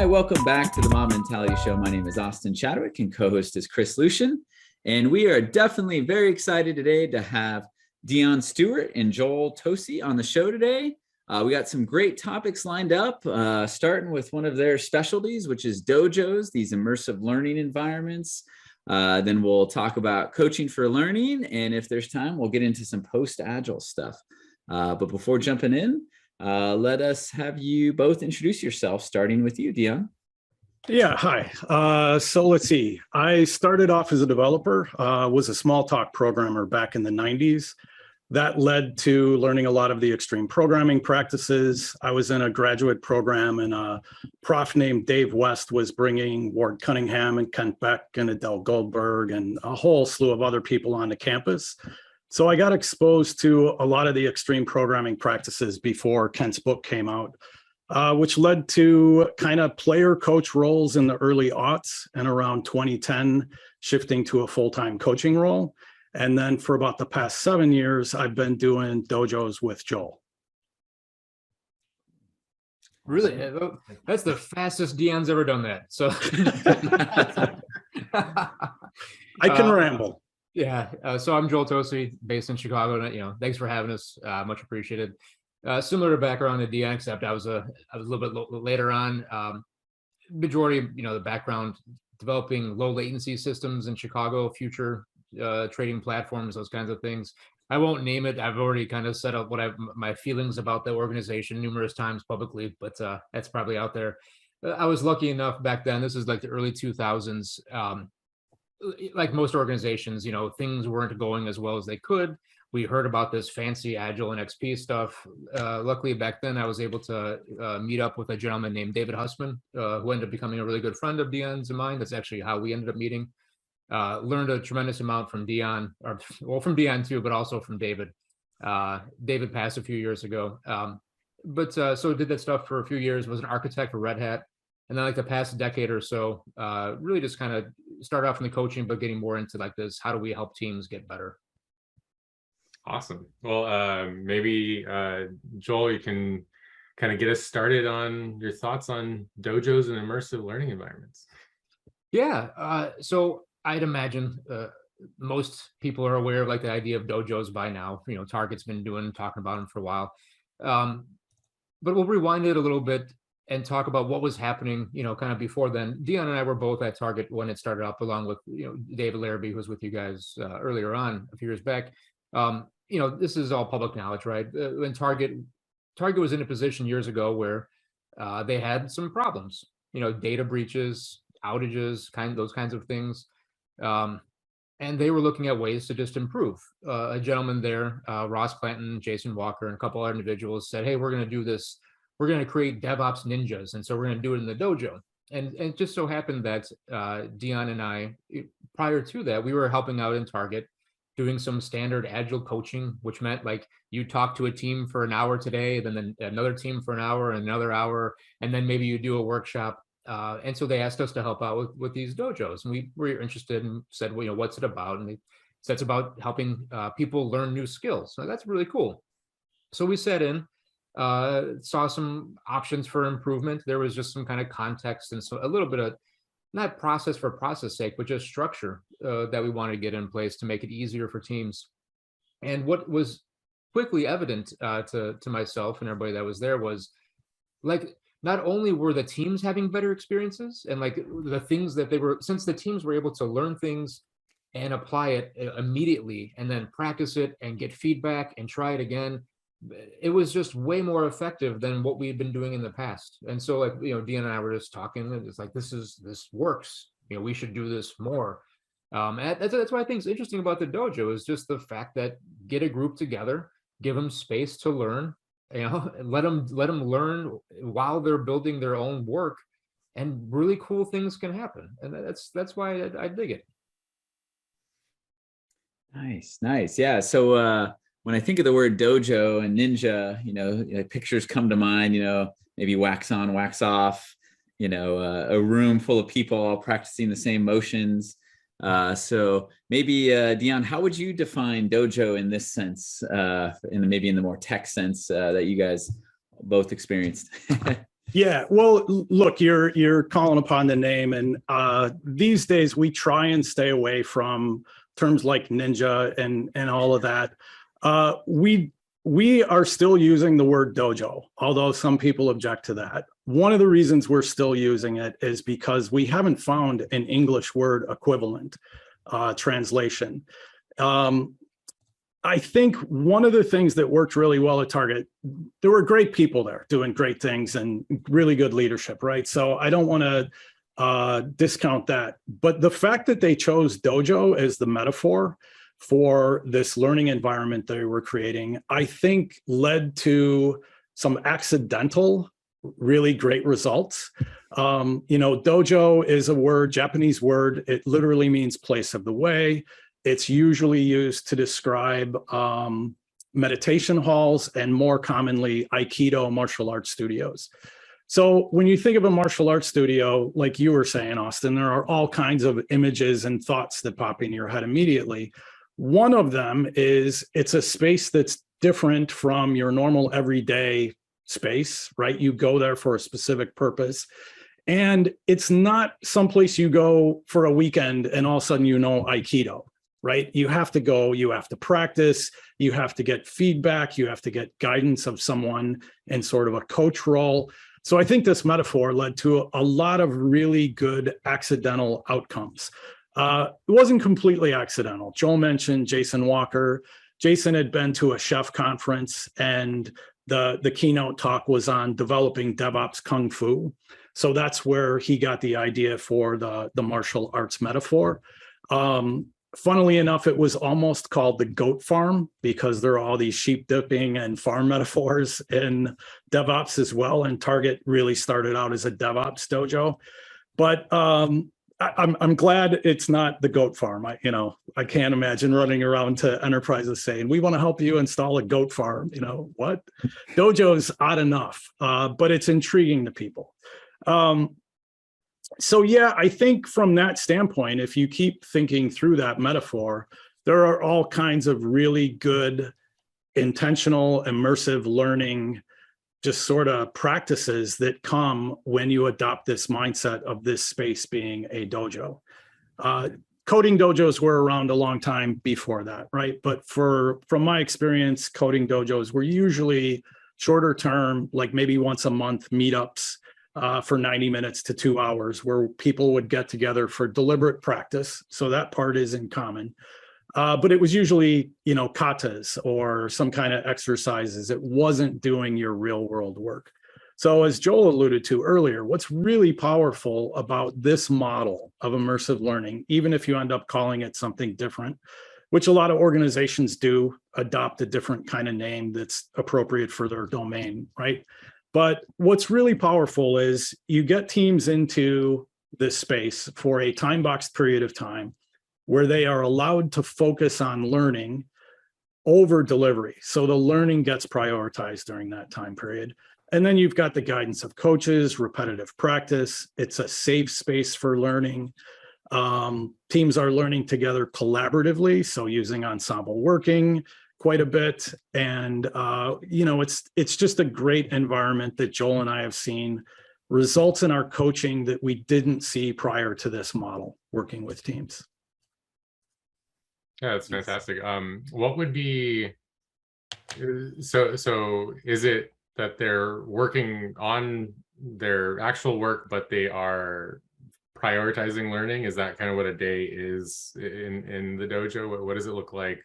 welcome back to the Mom Mentality Show. My name is Austin Chadwick and co-host is Chris Lucian. And we are definitely very excited today to have Dion Stewart and Joel Tosi on the show today. We got some great topics lined up, starting with one of their specialties, which is dojos, these immersive learning environments. Then we'll talk about coaching for learning. And if there's time, we'll get into some post-agile stuff. But before jumping in, let us have you both introduce yourself, starting with you, Dion. Yeah, hi. So let's see. I started off as a developer, was a small talk programmer back in the 90s. That led to learning a lot of the extreme programming practices. I was in a graduate program, and a prof named Dave West was bringing Ward Cunningham and Kent Beck and Adele Goldberg and a whole slew of other people onto campus. So I got exposed to a lot of the extreme programming practices before Kent's book came out, which led to kind of player coach roles in the early aughts, and around 2010, shifting to a full-time coaching role. And then for about the past 7 years, I've been doing dojos with Joel. Really? That's the fastest Dion's ever done that. So I can ramble. Yeah. So I'm Joel Tosi, based in Chicago. Thanks for having us. Much appreciated. Similar background to Dion, except I was a little bit later on. Majority, the background developing low latency systems in Chicago, future trading platforms, those kinds of things. I won't name it. I've already kind of set up my feelings about the organization numerous times publicly, but that's probably out there. I was lucky enough back then. This is like the early 2000s. Like most organizations, things weren't going as well as they could. We heard about this fancy Agile and XP stuff. Luckily, back then, I was able to meet up with a gentleman named David Hussman, who ended up becoming a really good friend of Dion's and mine. That's actually how we ended up meeting. Learned a tremendous amount from Dion, from Dion too, but also from David. David passed a few years ago. So did that stuff for a few years, was an architect for Red Hat. And then like the past decade or so, really just kind of started off in the coaching, but getting more into like this, how do we help teams get better? Awesome. Well, maybe Joel, you can kind of get us started on your thoughts on dojos and immersive learning environments. Yeah. So I'd imagine most people are aware of like the idea of dojos by now. Target's been talking about them for a while. But we'll rewind it a little bit and talk about what was happening, kind of before then. Dion and I were both at Target when it started up, along with, David Larrabee, who was with you guys earlier on a few years back. This is all public knowledge, right? When Target was in a position years ago where they had some problems, data breaches, outages, those kinds of things. And they were looking at ways to just improve. A gentleman there, Ross Clanton, Jason Walker, and a couple other individuals said, hey, we're going to do this. We're going to create DevOps ninjas. And so we're going to do it in the dojo. And it just so happened that Dion and I, prior to that, we were helping out in Target, doing some standard agile coaching, which meant like you talk to a team for an hour today, then another team for an hour, another hour, and then maybe you do a workshop. And so they asked us to help out with these dojos, and we were interested and said, well, what's it about? And they said it's about helping people learn new skills. So that's really cool. So we set in, saw some options for improvement. There was just some kind of context and so a little bit of not process for process sake, but just structure that we wanted to get in place to make it easier for teams. And what was quickly evident to myself and everybody that was there was like, not only were the teams having better experiences and like the things that since the teams were able to learn things and apply it immediately and then practice it and get feedback and try it again, it was just way more effective than what we had been doing in the past. And so like, Dion and I were just talking, and it's like, this works. We should do this more. That's what I think is interesting about the dojo is just the fact that get a group together, give them space to learn, and let them learn while they're building their own work, and really cool things can happen. And that's why I dig it. Nice. Yeah. So when I think of the word dojo and ninja, pictures come to mind, maybe wax on, wax off, a room full of people all practicing the same motions. So maybe, Dion, how would you define dojo in this sense, maybe in the more tech sense that you guys both experienced? Yeah, well, look, you're calling upon the name, and these days we try and stay away from terms like ninja and all of that. We are still using the word dojo, although some people object to that. One of the reasons we're still using it is because we haven't found an English word equivalent translation. I think one of the things that worked really well at Target, there were great people there doing great things and really good leadership, right? So I don't want to discount that. But the fact that they chose dojo as the metaphor for this learning environment they were creating, I think led to some accidental, really great results. Dojo is a word, Japanese word. It literally means place of the way. It's usually used to describe meditation halls and more commonly Aikido martial arts studios. So when you think of a martial arts studio, like you were saying, Austin, there are all kinds of images and thoughts that pop in your head immediately. One of them is it's a space that's different from your normal everyday space, right? You go there for a specific purpose. And it's not someplace you go for a weekend and all of a sudden you know Aikido. Right? You have to go, you have to practice, you have to get feedback, you have to get guidance of someone in sort of a coach role. So I think this metaphor led to a lot of really good accidental outcomes. It wasn't completely accidental. Joel mentioned Jason Walker. Jason had been to a chef conference and the keynote talk was on developing DevOps Kung Fu. So that's where he got the idea for the martial arts metaphor. Funnily enough, it was almost called the goat farm because there are all these sheep dipping and farm metaphors in DevOps as well. And Target really started out as a DevOps dojo. But I'm glad it's not the goat farm. I can't imagine running around to enterprises saying, we want to help you install a goat farm. What? Dojo's odd enough, but it's intriguing to people. So yeah, I think from that standpoint, if you keep thinking through that metaphor, there are all kinds of really good, intentional, immersive learning, just sort of practices that come when you adopt this mindset of this space being a dojo. Coding dojos were around a long time before that, right? But from my experience, coding dojos were usually shorter term, like maybe once a month meetups. For 90 minutes to 2 hours where people would get together for deliberate practice. So that part is in common. But it was usually, katas or some kind of exercises. It wasn't doing your real world work. So as Joel alluded to earlier, what's really powerful about this model of immersive learning, even if you end up calling it something different, which a lot of organizations do adopt a different kind of name that's appropriate for their domain, right? But what's really powerful is you get teams into this space for a time-boxed period of time where they are allowed to focus on learning over delivery. So the learning gets prioritized during that time period. And then you've got the guidance of coaches, repetitive practice. It's a safe space for learning. Teams are learning together collaboratively, so using Ensemble working quite a bit. And, it's just a great environment that Joel and I have seen results in our coaching that we didn't see prior to this model working with teams. Yeah, that's fantastic. What would be, so is it that they're working on their actual work, but they are prioritizing learning? Is that kind of what a day is in the dojo? What does it look like,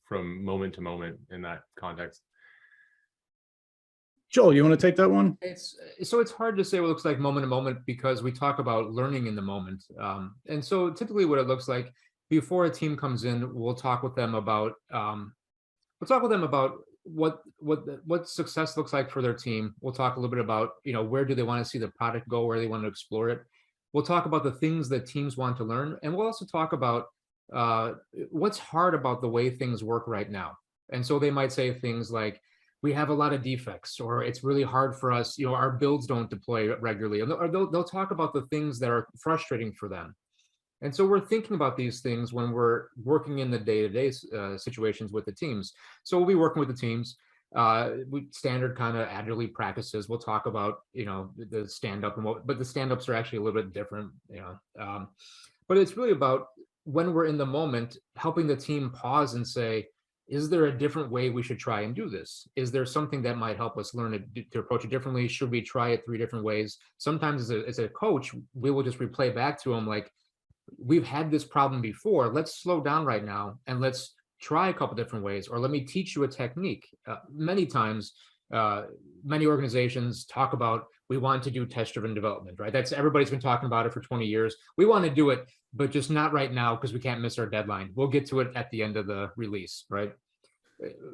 from moment to moment in that context? Joel, you want to take that one? It's hard to say what it looks like moment to moment because we talk about learning in the moment. And so typically what it looks like before a team comes in, we'll talk with them about what success looks like for their team. We'll talk a little bit about, where do they want to see the product go, where they want to explore it. We'll talk about the things that teams want to learn. And we'll also talk about what's hard about the way things work right now. And so they might say things like, we have a lot of defects, or it's really hard for us, our builds don't deploy regularly. And they'll talk about the things that are frustrating for them. And so we're thinking about these things when we're working in the day-to-day situations with the teams. So we'll be working with the teams. Standard kind of agilely practices. We'll talk about, the stand-up, but the stand-ups are actually a little bit different, but it's really about when we're in the moment, helping the team pause and say, is there a different way we should try and do this? Is there something that might help us learn to approach it differently? Should we try it 3 different ways? Sometimes as a coach, we will just replay back to them like, we've had this problem before. Let's slow down right now and let's try a couple different ways, or let me teach you a technique. Many times, many organizations talk about, we want to do test-driven development, right? Everybody's been talking about it for 20 years. We want to do it, but just not right now because we can't miss our deadline. We'll get to it at the end of the release, right?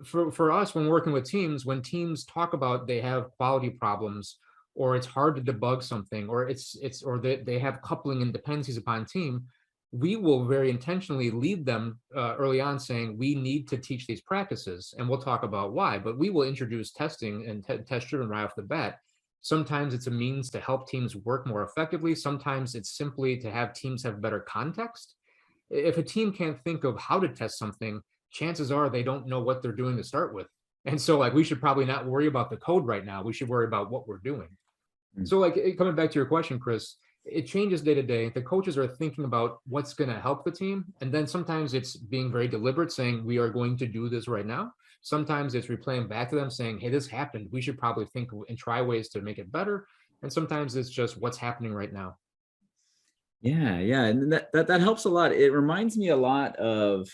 For us, when working with teams, when teams talk about they have quality problems, or it's hard to debug something, or they have coupling and dependencies upon team, we will very intentionally lead them early on saying, we need to teach these practices, and we'll talk about why, but we will introduce testing and test-driven right off the bat. Sometimes it's a means to help teams work more effectively. Sometimes it's simply to have teams have better context. If a team can't think of how to test something, chances are they don't know what they're doing to start with. And so we should probably not worry about the code right now. We should worry about what we're doing. So coming back to your question, Chris, it changes day to day. The coaches are thinking about what's going to help the team. And then sometimes it's being very deliberate, saying, we are going to do this right now. Sometimes it's replaying back to them saying, hey, this happened. We should probably think and try ways to make it better. And sometimes it's just what's happening right now. Yeah. And that helps a lot. It reminds me a lot of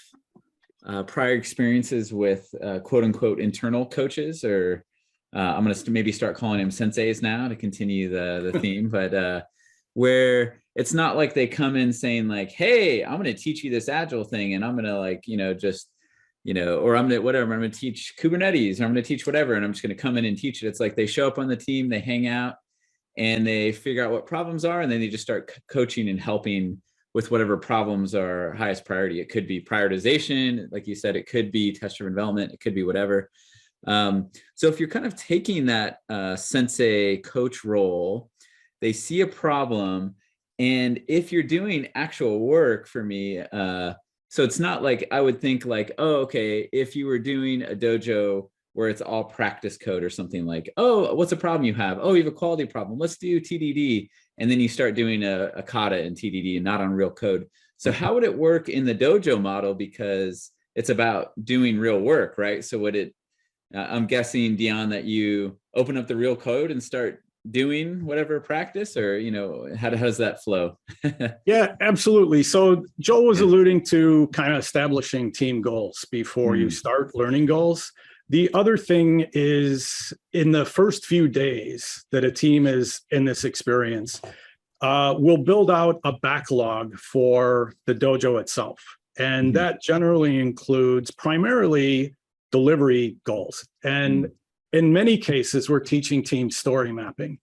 prior experiences with quote unquote internal coaches, or I'm going to maybe start calling them senseis now to continue the theme, but where it's not like they come in saying like, hey, I'm going to teach you this agile thing, and I'm going to or I'm going to teach Kubernetes, or I'm going to teach whatever, and I'm just going to come in and teach it. It's like they show up on the team, they hang out, and they figure out what problems are, and then they just start coaching and helping with whatever problems are highest priority. It could be prioritization, like you said, it could be test-driven development, it could be whatever. So if you're kind of taking that sensei coach role, they see a problem, and if you're doing actual work for me, so it's not like I would think like, oh, okay, if you were doing a dojo where it's all practice code or something, like, oh, what's a problem you have? Oh, you have a quality problem. Let's do TDD. And then you start doing a kata in TDD and not on real code. So how would it work in the dojo model? Because it's about doing real work, right? So I'm guessing, Dion, that you open up the real code and start doing whatever practice, or how does that flow? Yeah, absolutely. So Joel was alluding to kind of establishing team goals before you start learning goals. The other thing is, in the first few days that a team is in this experience, we'll build out a backlog for the dojo itself, and that generally includes primarily delivery goals. And in many cases, we're teaching team story mapping.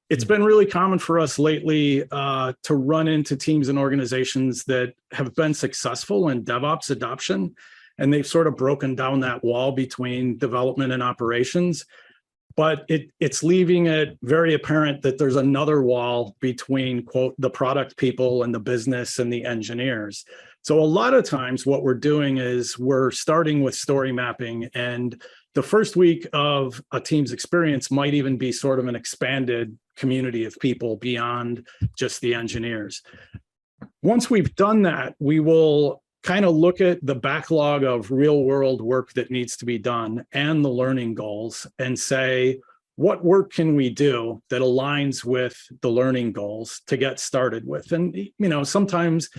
It's been really common for us lately to run into teams and organizations that have been successful in DevOps adoption, and they've sort of broken down that wall between development and operations. But it's leaving it very apparent that there's another wall between, quote, the product people and the business and the engineers. So a lot of times what we're doing is we're starting with story mapping, and the first week of a team's experience might even be sort of an expanded community of people beyond just the engineers. Once we've done that, we will kind of look at the backlog of real world work that needs to be done and the learning goals and say, what work can we do that aligns with the learning goals to get started with? And, sometimes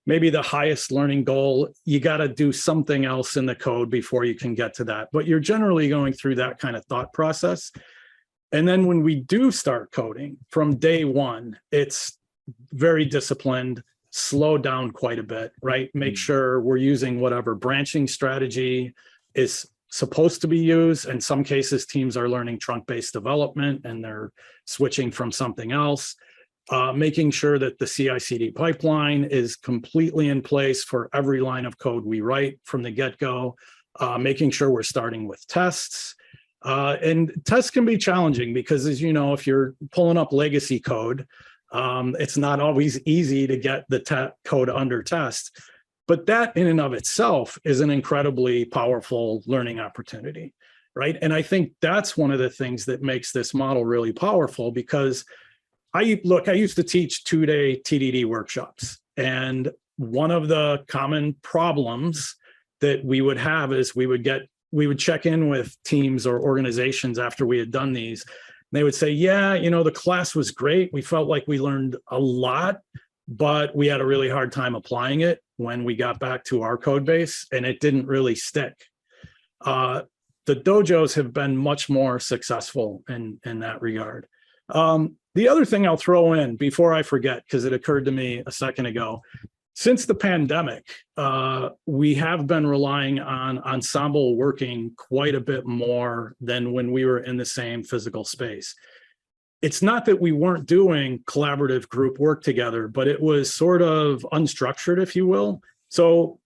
maybe the highest learning goal, you got to do something else in the code before you can get to that. But you're generally going through that kind of thought process. And then when we do start coding from day one, it's very disciplined, slow down quite a bit, right? Make sure we're using whatever branching strategy is supposed to be used. In some cases, teams are learning trunk-based development and they're switching from something else. Making sure that the CI/CD pipeline is completely in place for every line of code we write from the get-go. Making sure we're starting with tests. And tests can be challenging because, as you know, if you're pulling up legacy code, it's not always easy to get the code under test. But that in and of itself is an incredibly powerful learning opportunity. right? And I think that's one of the things that makes this model really powerful, because I used to teach 2-day TDD workshops, and one of the common problems that we would have is we would check in with teams or organizations after we had done these. And they would say, yeah, the class was great. We felt like we learned a lot, but we had a really hard time applying it when we got back to our code base, and it didn't really stick. The dojos have been much more successful in that regard. The other thing I'll throw in before I forget, because it occurred to me a second ago, since the pandemic, we have been relying on Ensemble working quite a bit more than when we were in the same physical space. It's not that we weren't doing collaborative group work together, but it was sort of unstructured, if you will. So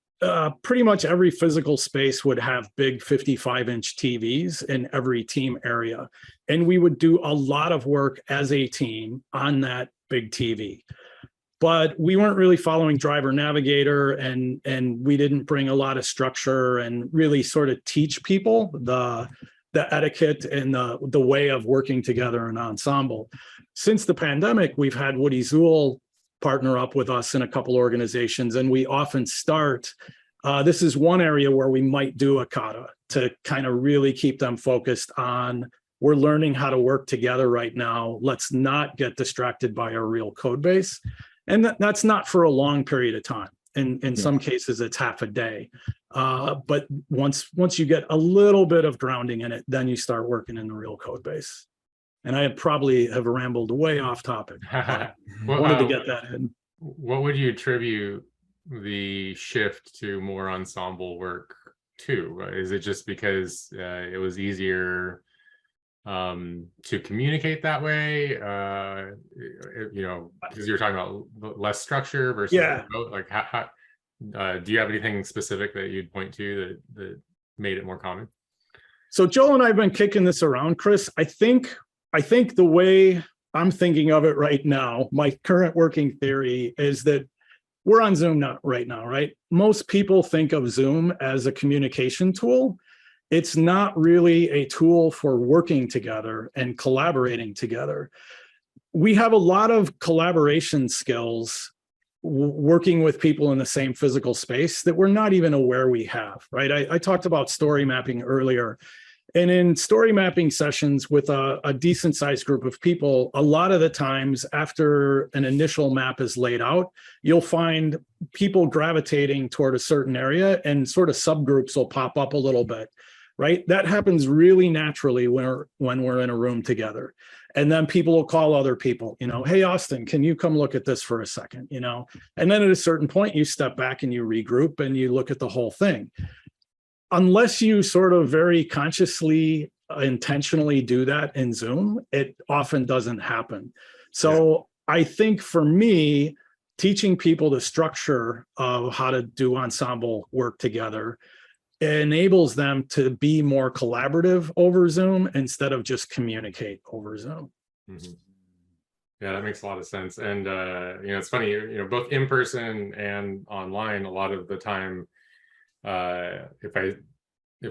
pretty much every physical space would have big 55-inch TVs in every team area. And we would do a lot of work as a team on that big TV. But we weren't really following driver navigator, and we didn't bring a lot of structure and really sort of teach people the etiquette and the way of working together in Ensemble. Since the pandemic, we've had Woody Zuhl partner up with us in a couple organizations, and we often start, this is one area where we might do a kata to kind of really keep them focused on, we're learning how to work together right now. Let's not get distracted by our real code base. And that's not for a long period of time. In some cases, it's half a day. But once you get a little bit of grounding in it, then you start working in the real code base. And I probably have rambled way off topic. Wanted to get that in. What would you attribute the shift to more ensemble work to? Is it just because it was easier to communicate that way, because you're talking about less structure versus remote, like how do you have anything specific that you'd point to that made it more common? So Joel and I have been kicking this around, Chris. I think the way I'm thinking of it right now, my current working theory is that we're on Zoom right now, right? Most people think of Zoom as a communication tool. It's not really a tool for working together and collaborating together. We have a lot of collaboration skills working with people in the same physical space that we're not even aware we have, right? I talked about story mapping earlier. And in story mapping sessions with a decent sized group of people, a lot of the times after an initial map is laid out, you'll find people gravitating toward a certain area, and sort of subgroups will pop up a little bit. Right? That happens really naturally when we're in a room together. And then people will call other people, hey, Austin, can you come look at this for a second? And then at a certain point, you step back and you regroup and you look at the whole thing. Unless you sort of very consciously, intentionally do that in Zoom, it often doesn't happen. So I think for me, teaching people the structure of how to do ensemble work together enables them to be more collaborative over Zoom instead of just communicate over Zoom. Mm-hmm. Yeah, that makes a lot of sense. And it's funny, both in person and online, a lot of the time, if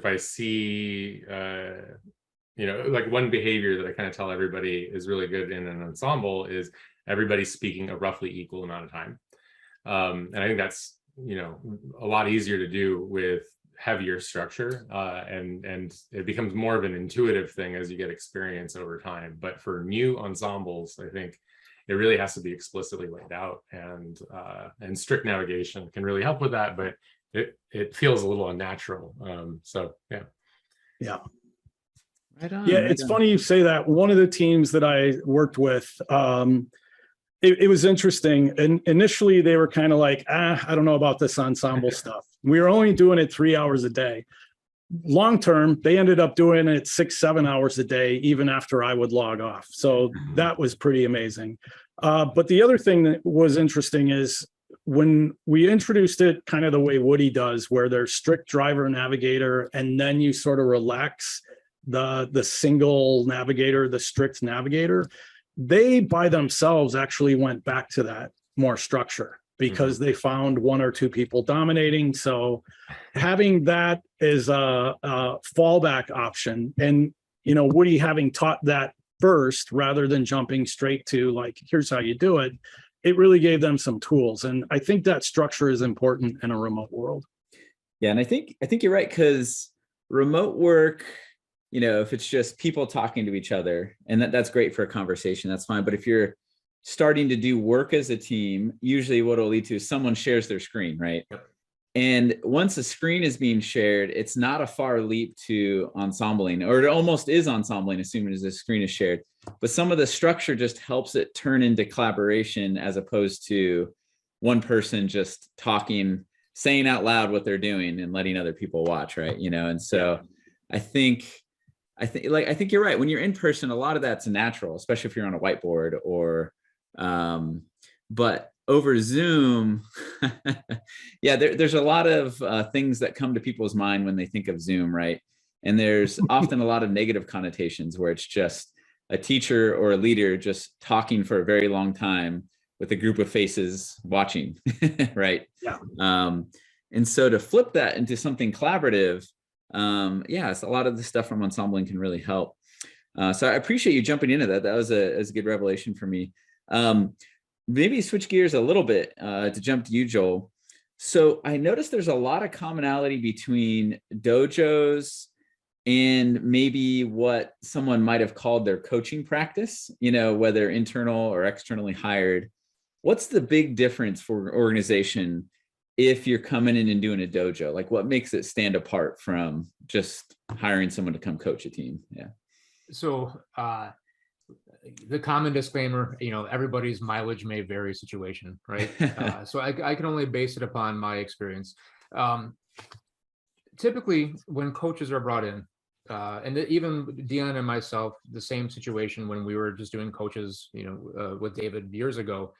I see like one behavior that I kind of tell everybody is really good in an ensemble is everybody's speaking a roughly equal amount of time. And I think that's a lot easier to do with heavier structure, and it becomes more of an intuitive thing as you get experience over time. But for new ensembles, I think it really has to be explicitly laid out, and strict navigation can really help with that, but it feels a little unnatural. Yeah. Right on, yeah, right it's on. funny you say that. One of the teams that I worked with, it was interesting. And initially they were kind of like, I don't know about this ensemble stuff. We were only doing it 3 hours a day. Long term, they ended up doing it 6-7 hours a day, even after I would log off. So that was pretty amazing. But the other thing that was interesting is when we introduced it kind of the way Woody does, where there's strict driver navigator, and then you sort of relax the single navigator, the strict navigator, they by themselves actually went back to that more structure. because they found one or two people dominating. So having that as a fallback option, and, you know, Woody having taught that first rather than jumping straight to like, here's how you do it, it really gave them some tools. And I think that structure is important in a remote world. Yeah, and I think you're right, because remote work, you know, if it's just people talking to each other, and that's great for a conversation, that's fine. But if you're starting to do work as a team, usually what it'll lead to is someone shares their screen, right? Yep. And once a screen is being shared, it's not a far leap to ensembling, or it almost is ensembling, assuming as the screen is shared. But some of the structure just helps it turn into collaboration, as opposed to one person just talking, saying out loud what they're doing and letting other people watch, right? You know, and so I think you're right. When you're in person, a lot of that's natural, especially if you're on a whiteboard or, but over Zoom, yeah, there's a lot of things that come to people's mind when they think of Zoom, right? And there's often a lot of negative connotations where it's just a teacher or a leader just talking for a very long time with a group of faces watching, right? Yeah. And so to flip that into something collaborative, it's a lot of the stuff from Ensembling can really help. So I appreciate you jumping into that. That was a good revelation for me. Maybe switch gears a little bit to jump to you, Joel. So I noticed there's a lot of commonality between dojos and maybe what someone might have called their coaching practice, you know, whether internal or externally hired. What's the big difference for an organization if you're coming in and doing a dojo? Like, what makes it stand apart from just hiring someone to come coach a team? Yeah. So the common disclaimer, you know, everybody's mileage may vary situation, right? So I can only base it upon my experience. Typically, when coaches are brought in, and even Dion and myself, the same situation when we were just doing coaches, you know, with David years ago,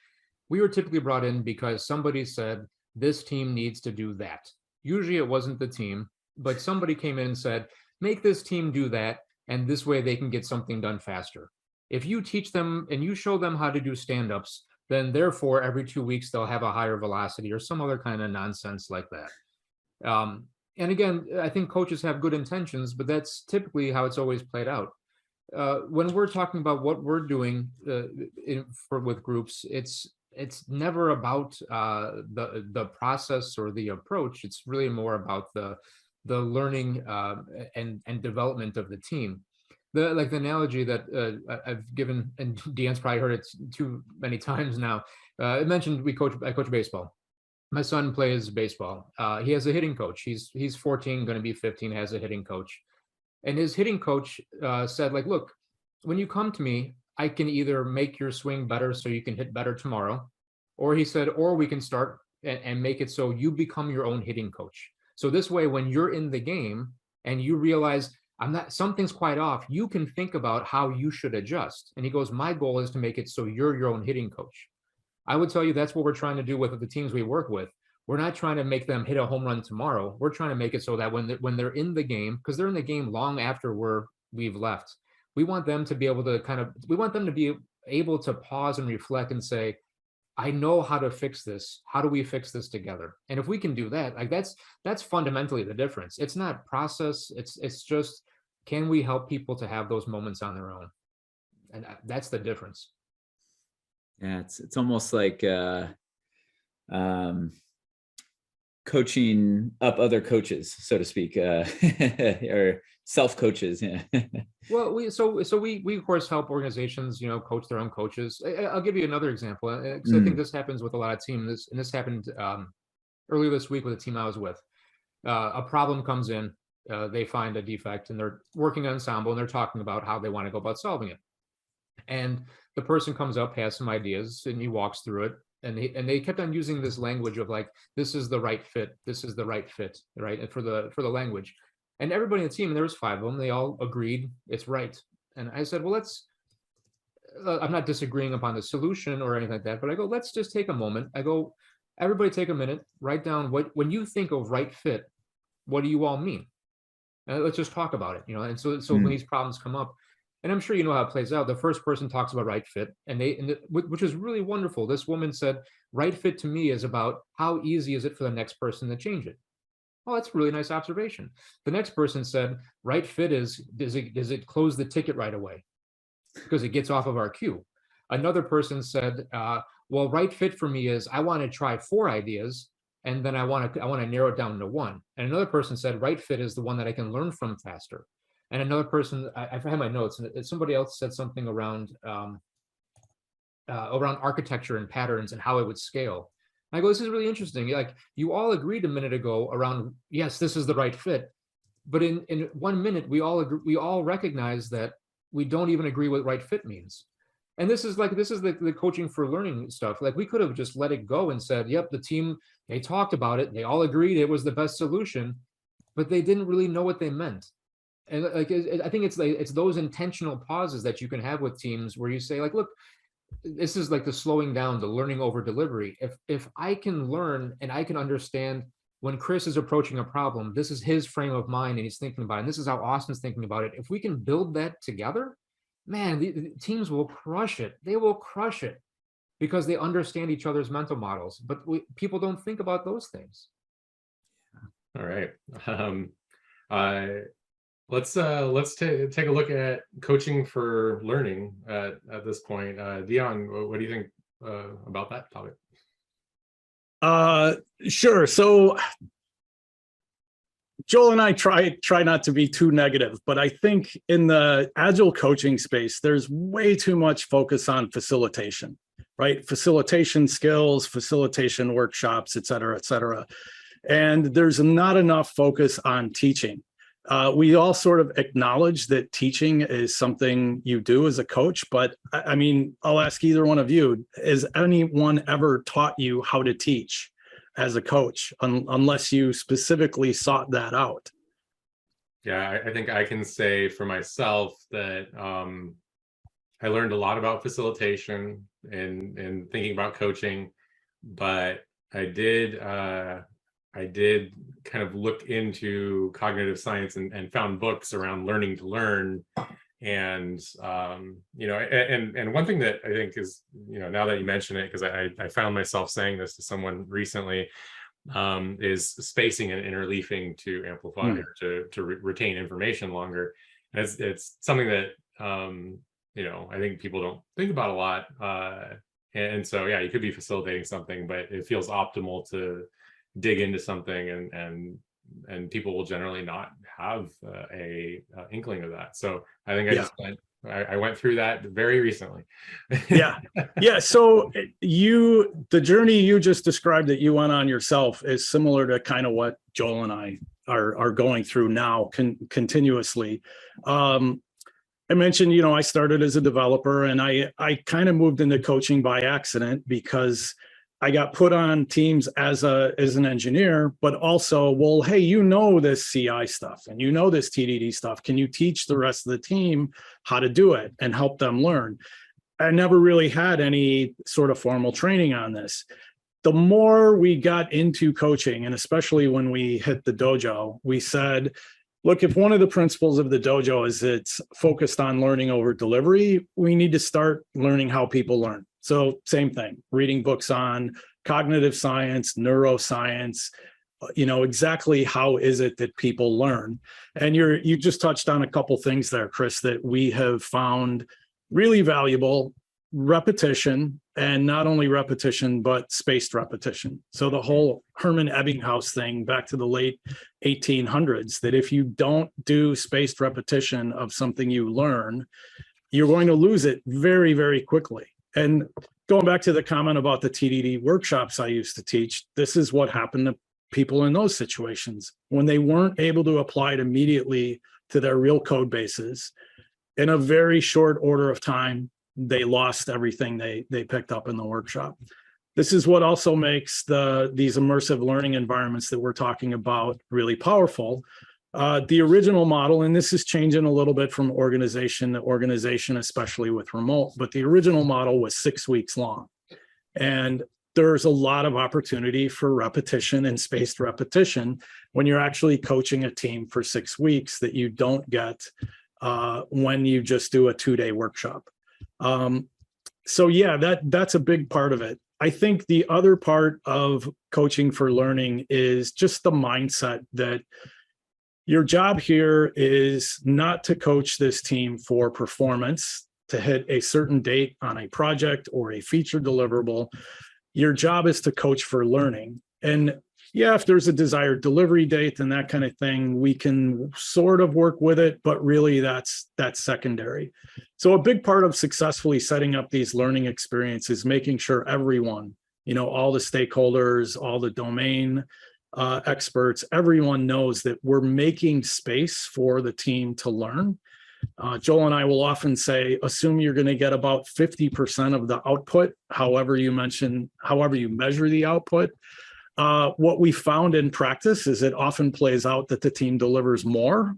we were typically brought in because somebody said, this team needs to do that. Usually it wasn't the team, but somebody came in and said, make this team do that, and this way they can get something done faster. If you teach them and you show them how to do stand-ups, then therefore every 2 weeks they'll have a higher velocity or some other kind of nonsense like that. And again, I think coaches have good intentions, but that's typically how it's always played out. When we're talking about what we're doing with groups, it's never about the process or the approach. It's really more about the learning and development of the team. The analogy that I've given, and Dion's probably heard it too many times now. I mentioned I coach baseball. My son plays baseball. He has a hitting coach. He's 14, going to be 15, has a hitting coach. And his hitting coach said, like, look, when you come to me, I can either make your swing better so you can hit better tomorrow, or he said, or we can start and make it so you become your own hitting coach. So this way, when you're in the game and you realize something's quite off, you can think about how you should adjust. And he goes, my goal is to make it so you're your own hitting coach. I would tell you that's what we're trying to do with the teams we work with. We're not trying to make them hit a home run tomorrow. We're trying to make it so that when they're in the game, because they're in the game long after we've left, we want them to be able to pause and reflect and say, I know how to fix this. How do we fix this together? And if we can do that, like that's fundamentally the difference. It's not process. It's just, can we help people to have those moments on their own? And that's the difference. Yeah, it's almost like coaching up other coaches, so to speak, or self-coaches. Yeah. Well, we of course help organizations, you know, coach their own coaches. I'll give you another example, because I think this happens with a lot of teams. This happened earlier this week with a team I was with. A problem comes in, they find a defect, and they're working on Ensemble, and they're talking about how they want to go about solving it. And the person comes up, has some ideas, and he walks through it. And they kept on using this language of like, this is the right fit. This is the right fit, right? And for the language. And everybody in the team, and there was 5 of them, they all agreed it's right. And I said, well, I'm not disagreeing upon the solution or anything like that, but I go, let's just take a moment. I go, everybody take a minute, write down when you think of right fit, what do you all mean? And let's just talk about it, you know? And so when these problems come up, And I'm sure you know how it plays out. The first person talks about right fit, which is really wonderful. This woman said, right fit to me is about how easy is it for the next person to change it. Oh, that's a really nice observation. The next person said, right fit is, does it close the ticket right away? Because it gets off of our queue. Another person said, well, right fit for me is I want to try 4 ideas, and then I want to narrow it down to 1. And another person said, right fit is the one that I can learn from faster. And another person, I have my notes, and somebody else said something around architecture and patterns and how it would scale. I go, this is really interesting. Like, you all agreed a minute ago around, yes, this is the right fit. But in 1 minute, we all recognize that we don't even agree what right fit means. And this is the coaching for learning stuff. Like, we could have just let it go and said, yep, the team, they talked about it. They all agreed it was the best solution, but they didn't really know what they meant. And like, I think it's those intentional pauses that you can have with teams where you say, like, look, this is like the slowing down, the learning over delivery. If I can learn and I can understand when Chris is approaching a problem, this is his frame of mind and he's thinking about it, and this is how Austin's thinking about it. If we can build that together, man, the teams will crush it. They will crush it because they understand each other's mental models. But people don't think about those things. All right. Let's take a look at coaching for learning at this point. Dion, what do you think about that topic? Sure. So Joel and I try not to be too negative, but I think in the agile coaching space, there's way too much focus on facilitation, right? Facilitation skills, facilitation workshops, et cetera, et cetera. And there's not enough focus on teaching. We all sort of acknowledge that teaching is something you do as a coach, but I mean, I'll ask either one of you, has anyone ever taught you how to teach as a coach, unless you specifically sought that out? Yeah, I think I can say for myself that I learned a lot about facilitation and thinking about coaching, but I did kind of look into cognitive science and found books around learning to learn. And, and one thing that I think is, now that you mention it, because I found myself saying this to someone recently, is spacing and interleafing to amplify or to retain information longer. And it's something that, I think people don't think about a lot. And so, yeah, you could be facilitating something, but it feels optimal to dig into something, and people will generally not have a inkling of that. So I think I went through that very recently. Yeah. So the journey you just described that you went on yourself is similar to kind of what Joel and I are going through now continuously. I mentioned, I started as a developer, and I kind of moved into coaching by accident because I got put on teams as an engineer, but also, well, hey, this CI stuff and this TDD stuff. Can you teach the rest of the team how to do it and help them learn? I never really had any sort of formal training on this. The more we got into coaching, and especially when we hit the dojo, we said, look, if one of the principles of the dojo is it's focused on learning over delivery, we need to start learning how people learn. So same thing, reading books on cognitive science, neuroscience, exactly how is it that people learn? And you just touched on a couple things there, Chris, that we have found really valuable: repetition, and not only repetition, but spaced repetition. So the whole Hermann Ebbinghaus thing back to the late 1800s, that if you don't do spaced repetition of something you learn, you're going to lose it very, very quickly. And going back to the comment about the TDD workshops I used to teach, this is what happened to people in those situations. When they weren't able to apply it immediately to their real code bases, in a very short order of time, they lost everything they picked up in the workshop. This is what also makes these immersive learning environments that we're talking about really powerful. The original model, and this is changing a little bit from organization to organization, especially with remote, but the original model was 6 weeks long. And there's a lot of opportunity for repetition and spaced repetition when you're actually coaching a team for 6 weeks that you don't get when you just do a 2-day workshop. So yeah, that's a big part of it. I think the other part of coaching for learning is just the mindset that your job here is not to coach this team for performance, to hit a certain date on a project or a feature deliverable. Your job is to coach for learning. And yeah, if there's a desired delivery date and that kind of thing, we can sort of work with it, but really that's secondary. So a big part of successfully setting up these learning experiences is making sure everyone, all the stakeholders, all the domain experts, everyone knows that we're making space for the team to learn. Joel and I will often say, assume you're going to get about 50% of the output, however you measure the output. What we found in practice is it often plays out that the team delivers more,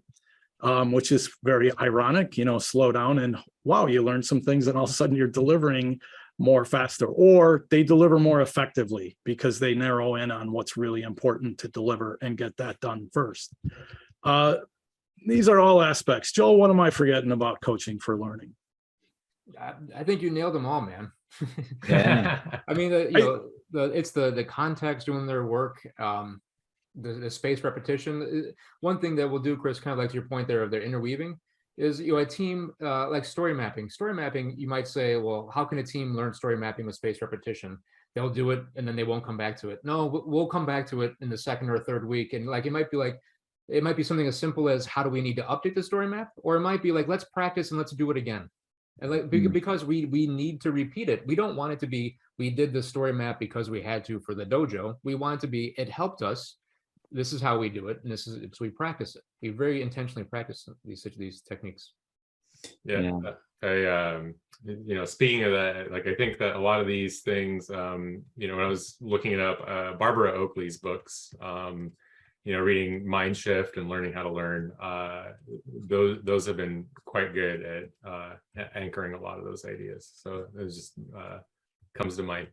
which is very ironic, slow down and wow, you learned some things and all of a sudden you're delivering more faster, or they deliver more effectively because they narrow in on what's really important to deliver and get that done first. These are all aspects. Joel, what am I forgetting about coaching for learning? I think you nailed them all, man. Yeah. I mean, it's the context doing their work, the space repetition. One thing that we'll do, Chris, kind of like to your point there of their interweaving, is a team like story mapping. Story mapping, you might say, well, how can a team learn story mapping with space repetition? They'll do it and then they won't come back to it. No, we'll come back to it in the second or third week, and it might be something as simple as, how do we need to update the story map? Or it might be like, let's practice and let's do it again. And because we need to repeat it. We don't want it to be, we did the story map because we had to for the dojo. We want it to be, it helped us. This is how we do it. And so we practice it. We very intentionally practice these techniques. Yeah. Speaking of that, I think that a lot of these things, when I was looking it up, Barbara Oakley's books, reading Mind Shift and Learning How to Learn, those have been quite good at anchoring a lot of those ideas. So it just comes to mind.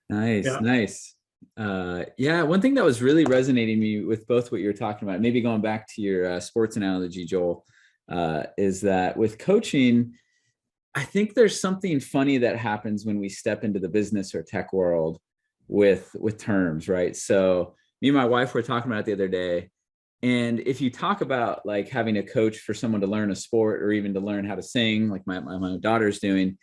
Nice, Yeah. nice. One thing that was really resonating me with both what you're talking about, maybe going back to your sports analogy, Joel, is that with coaching, I think there's something funny that happens when we step into the business or tech world with terms, right? So me and my wife were talking about it the other day. And if you talk about like having a coach for someone to learn a sport or even to learn how to sing, like my daughter's doing,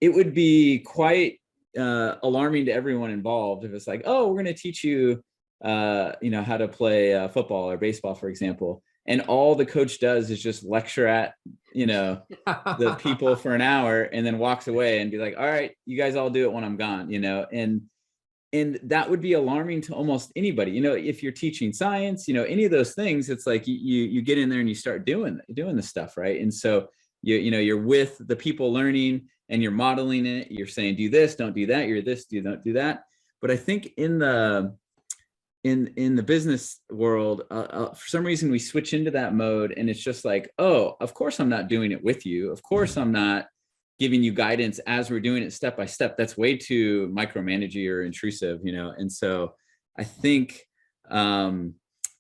it would be quite alarming to everyone involved if it's like, oh, we're going to teach you, how to play football or baseball, for example. And all the coach does is just lecture at, the people for an hour and then walks away and be like, all right, you guys all do it when I'm gone, and that would be alarming to almost anybody. If you're teaching science, any of those things, it's like you get in there and you start doing the stuff, right? And so you're with the people learning and you're modeling it. You're saying, do this, don't do that. You're this, don't do that. But I think in the business world, for some reason we switch into that mode, and it's just like, oh, of course I'm not doing it with you. Of course I'm not giving you guidance as we're doing it step by step. That's way too micromanagey or intrusive, And so I think what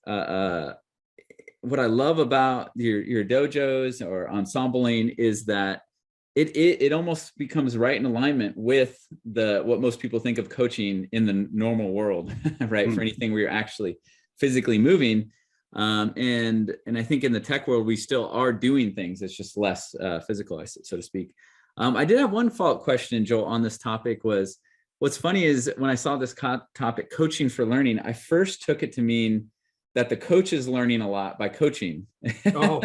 I love about your dojos or ensembling is that it almost becomes right in alignment with what most people think of coaching in the normal world, right? Mm-hmm. For anything where you're actually physically moving. And I think in the tech world, we still are doing things. It's just less physicalized, so to speak. I did have one follow-up question, Joel, on this topic. Was what's funny is when I saw this topic, coaching for learning, I first took it to mean that the coach is learning a lot by coaching. Oh.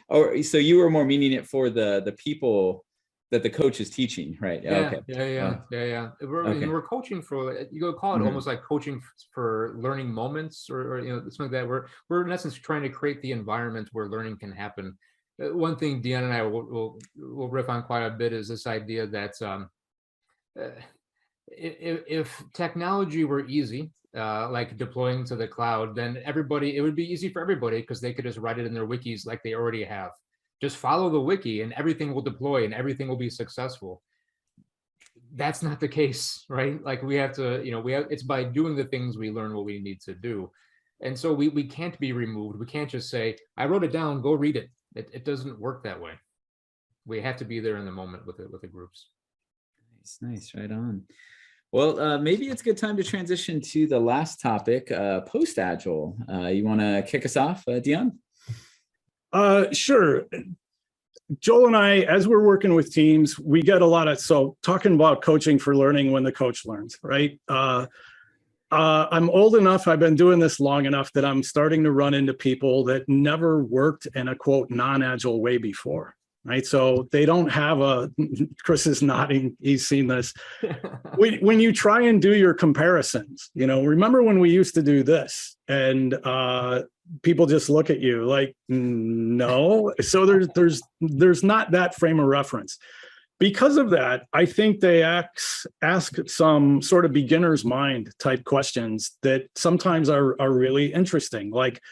Or so you were more meaning it for the people that the coach is teaching, right? Yeah, okay. Yeah. We're coaching for, you go call it mm-hmm. almost like coaching for learning moments or something like that. We're in essence trying to create the environment where learning can happen. One thing Dion and I will riff on quite a bit is this idea that if technology were easy, like deploying to the cloud, then it would be easy for everybody because they could just write it in their wikis like they already have. Just follow the wiki and everything will deploy and everything will be successful. That's not the case, right? Like we have to, it's by doing the things we learn what we need to do. And so we can't be removed. We can't just say, I wrote it down, go read it. It doesn't work that way. We have to be there in the moment with the groups. Nice, right on. Well, maybe it's a good time to transition to the last topic, post-agile. You want to kick us off, Dion? Sure. Joel and I, as we're working with teams, we get a lot of, so talking about coaching for learning when the coach learns, right? I'm old enough, I've been doing this long enough that I'm starting to run into people that never worked in a quote non-agile way before, right? So they don't have a, Chris is nodding, he's seen this. When you try and do your comparisons, remember when we used to do this and people just look at you like, no. So there's not that frame of reference. Because of that, I think they ask some sort of beginner's mind type questions that sometimes are really interesting. Like,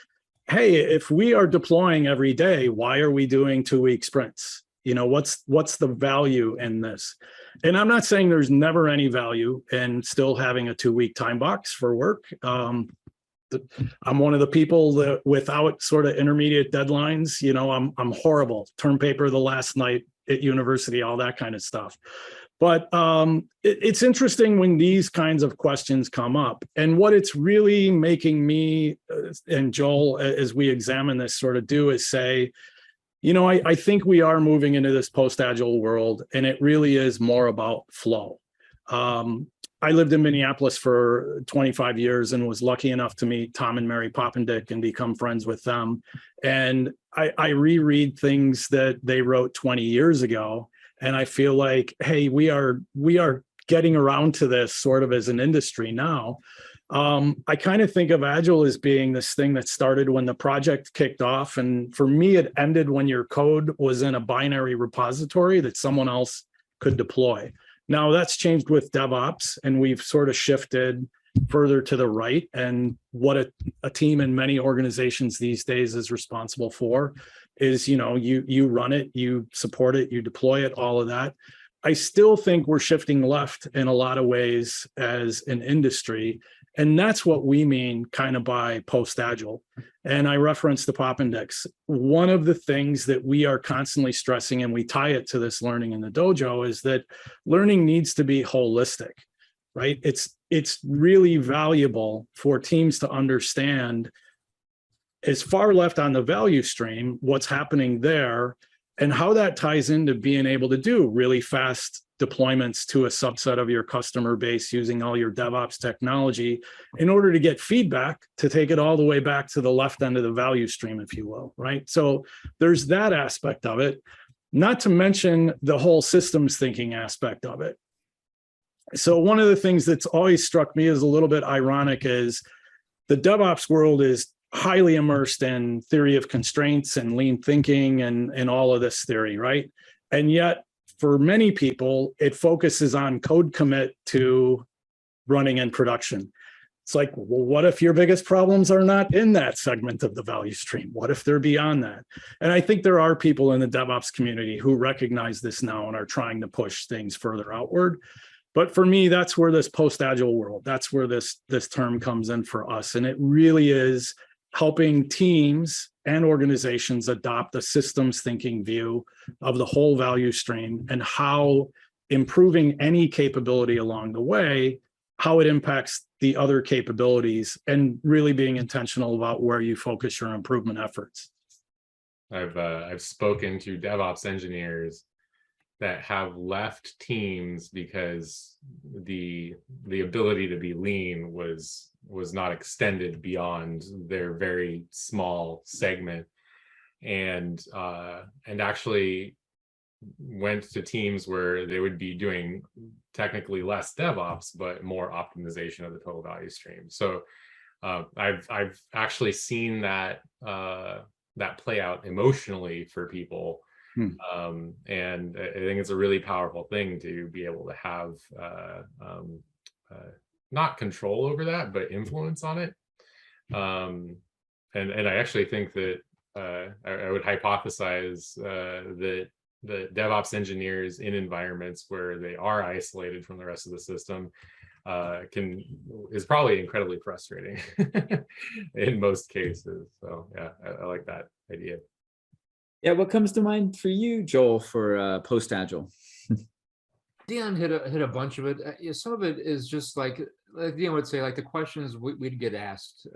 hey, if we are deploying every day, why are we doing 2-week sprints? What's the value in this? And I'm not saying there's never any value in still having a 2-week time box for work. I'm one of the people that without sort of intermediate deadlines, I'm horrible. Term paper the last night at university, all that kind of stuff. But it's interesting when these kinds of questions come up. And what it's really making me and Joel, as we examine this, sort of do is say, I think we are moving into this post-agile world, and it really is more about flow. I lived in Minneapolis for 25 years and was lucky enough to meet Tom and Mary Poppendick and become friends with them. And I reread things that they wrote 20 years ago, and I feel like, hey, we are getting around to this sort of as an industry now. I kind of think of Agile as being this thing that started when the project kicked off. And for me, it ended when your code was in a binary repository that someone else could deploy. Now that's changed with DevOps, and we've sort of shifted further to the right. And what a team in many organizations these days is responsible for is, you run it, you support it, you deploy it, all of that. I still think we're shifting left in a lot of ways as an industry. And that's what we mean kind of by post-agile. And I referenced the Poppendicks. One of the things that we are constantly stressing, and we tie it to this learning in the dojo, is that learning needs to be holistic, right? It's really valuable for teams to understand as far left on the value stream, what's happening there, and how that ties into being able to do really fast deployments to a subset of your customer base using all your DevOps technology in order to get feedback to take it all the way back to the left end of the value stream, if you will, right? So there's that aspect of it, not to mention the whole systems thinking aspect of it. So one of the things that's always struck me as a little bit ironic is the DevOps world is highly immersed in theory of constraints and lean thinking and all of this theory, right? And yet, for many people, it focuses on code commit to running in production. It's like, well, what if your biggest problems are not in that segment of the value stream? What if they're beyond that? And I think there are people in the DevOps community who recognize this now and are trying to push things further outward. But for me, that's where this post-agile world, that's where this term comes in for us. And it really is helping teams and organizations adopt a systems thinking view of the whole value stream and how improving any capability along the way, how it impacts the other capabilities, and really being intentional about where you focus your improvement efforts. I've spoken to DevOps engineers that have left teams because the ability to be lean was not extended beyond their very small segment, and actually went to teams where they would be doing technically less DevOps but more optimization of the total value stream. So I've actually seen that play out emotionally for people. And I think it's a really powerful thing to be able to have not control over that, but influence on it. And I actually think that I would hypothesize that the DevOps engineers in environments where they are isolated from the rest of the system is probably incredibly frustrating in most cases. So yeah, I like that idea. Yeah, what comes to mind for you, Joel, for Post-Agile? Dion hit a bunch of it. Some of it is just like Dion would say, like the questions we'd get asked.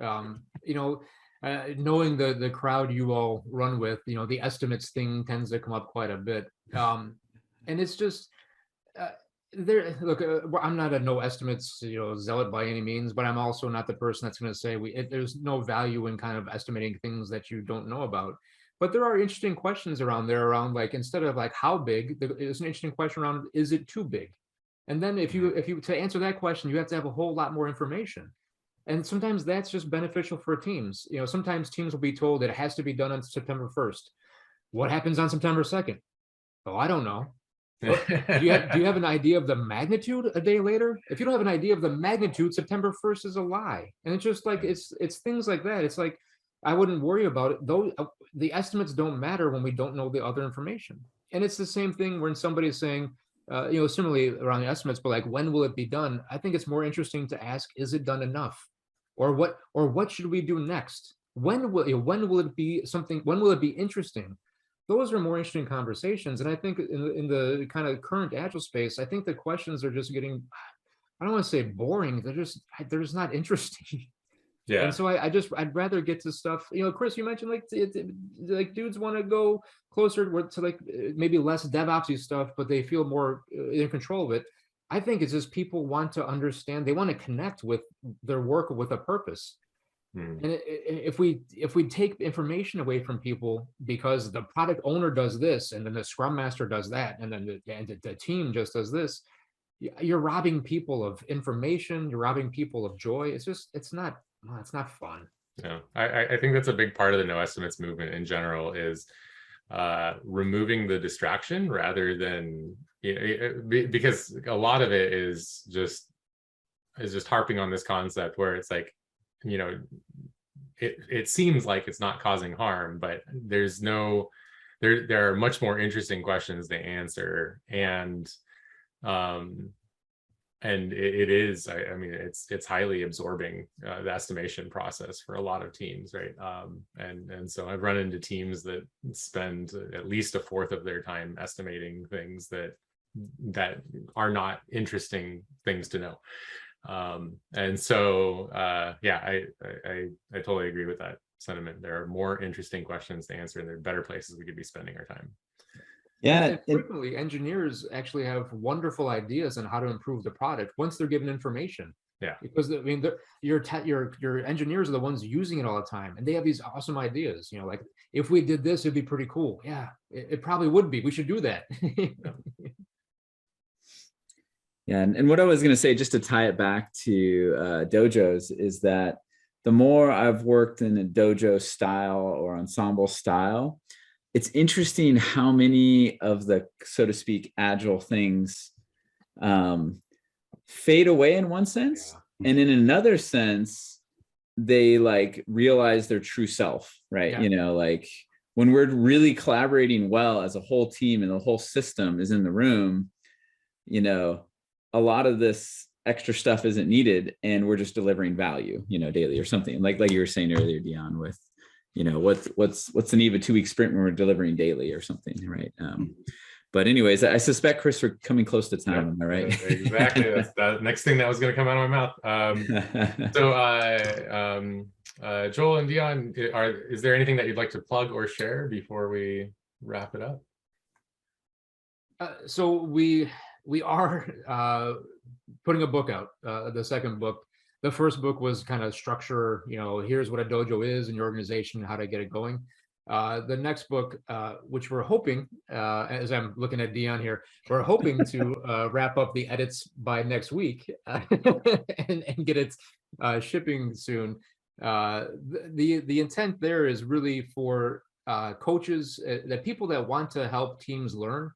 Knowing the crowd you all run with, the estimates thing tends to come up quite a bit. And it's just there. Look, I'm not a no estimates zealot by any means, but I'm also not the person that's going to say there's no value in kind of estimating things that you don't know about. But there are interesting questions around there around like, instead of like how big, there's an interesting question around, is it too big? And then if you to answer that question, you have to have a whole lot more information. And sometimes that's just beneficial for teams. Sometimes teams will be told that it has to be done on September 1st. What happens on September 2nd? Oh, I don't know. Do you have an idea of the magnitude a day later? If you don't have an idea of the magnitude, September 1st is a lie. And it's just like, it's things like that. It's like, I wouldn't worry about it. Though the estimates don't matter when we don't know the other information. And it's the same thing when somebody is saying, similarly around the estimates, but like, when will it be done? I think it's more interesting to ask, is it done enough? Or what should we do next? When will it be something? When will it be interesting? Those are more interesting conversations. And I think in the kind of current Agile space, I think the questions are just getting, I don't want to say boring. They're just not interesting. Yeah. And so I'd rather get to stuff, Chris, you mentioned like dudes want to go closer to like maybe less DevOpsy stuff, but they feel more in control of it. I think it's just people want to understand, they want to connect with their work with a purpose. And if we take information away from people because the product owner does this, and then the Scrum Master does that, and then the team just does this, you're robbing people of information, you're robbing people of joy. It's not fun. Yeah, I think that's a big part of the no estimates movement in general, is removing the distraction rather than, because a lot of it is just harping on this concept where it's like, it seems like it's not causing harm, but there are much more interesting questions to answer. And it is, I mean, it's highly absorbing, the estimation process for a lot of teams, right? And so I've run into teams that spend at least a fourth of their time estimating things that are not interesting things to know. And so yeah, I totally agree with that sentiment. There are more interesting questions to answer, and there are better places we could be spending our time. Yeah, and frequently engineers actually have wonderful ideas on how to improve the product once they're given information. Yeah, because I mean, your engineers are the ones using it all the time, and they have these awesome ideas. Like, if we did this, it'd be pretty cool. Yeah, it probably would be. We should do that. Yeah, and what I was going to say, just to tie it back to dojos, is that the more I've worked in a dojo style or ensemble style, it's interesting how many of the, so to speak, agile things fade away in one sense, and in another sense, they like realize their true self, right? Yeah. Like when we're really collaborating well as a whole team and the whole system is in the room, a lot of this extra stuff isn't needed, and we're just delivering value, daily or something like you were saying earlier, Dion, with, what's the need of a 2-week sprint when we're delivering daily or something, right? But anyways, I suspect, Chris, we're coming close to time. Am I right? Exactly. That's the next thing that was going to come out of my mouth. So Joel and Dion, is there anything that you'd like to plug or share before we wrap it up? So we are putting a book out, the second book. The first book was kind of structure, here's what a dojo is in your organization, how to get it going. The next book, which we're hoping, as I'm looking at Dion here, we're hoping to wrap up the edits by next week and get it shipping soon. The intent there is really for coaches, the people that want to help teams learn.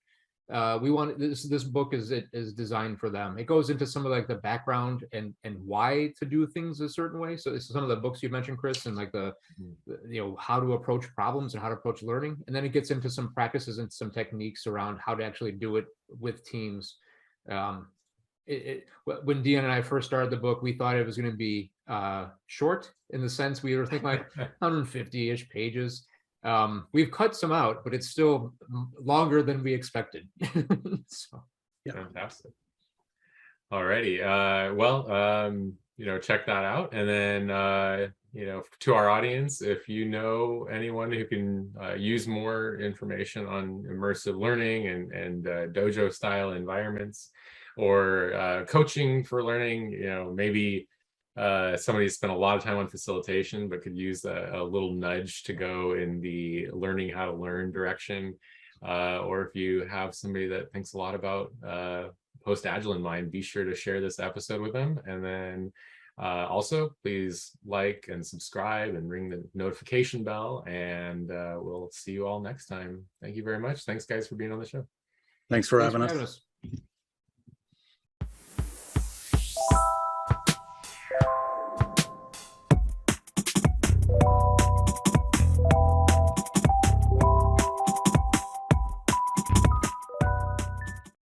We want this book is designed for them. It goes into some of like the background and why to do things a certain way. So this is some of the books you mentioned, Chris, and like the how to approach problems and how to approach learning. And then it gets into some practices and some techniques around how to actually do it with teams. when Dion and I first started the book, we thought it was going to be short, in the sense we were thinking like 150-ish pages. We've cut some out, but it's still longer than we expected. So, Yeah. Fantastic. Alrighty. Check that out. And then, to our audience, if you know anyone who can use more information on immersive learning and dojo style environments, or coaching for learning, maybe somebody spent a lot of time on facilitation but could use a little nudge to go in the learning how to learn direction, or if you have somebody that thinks a lot about Post-Agile in mind, be sure to share this episode with them. And then also, please like and subscribe and ring the notification bell, and we'll see you all next time. Thank you very much. Thanks, guys, for being on the show. Thanks for thanks having for us. having us.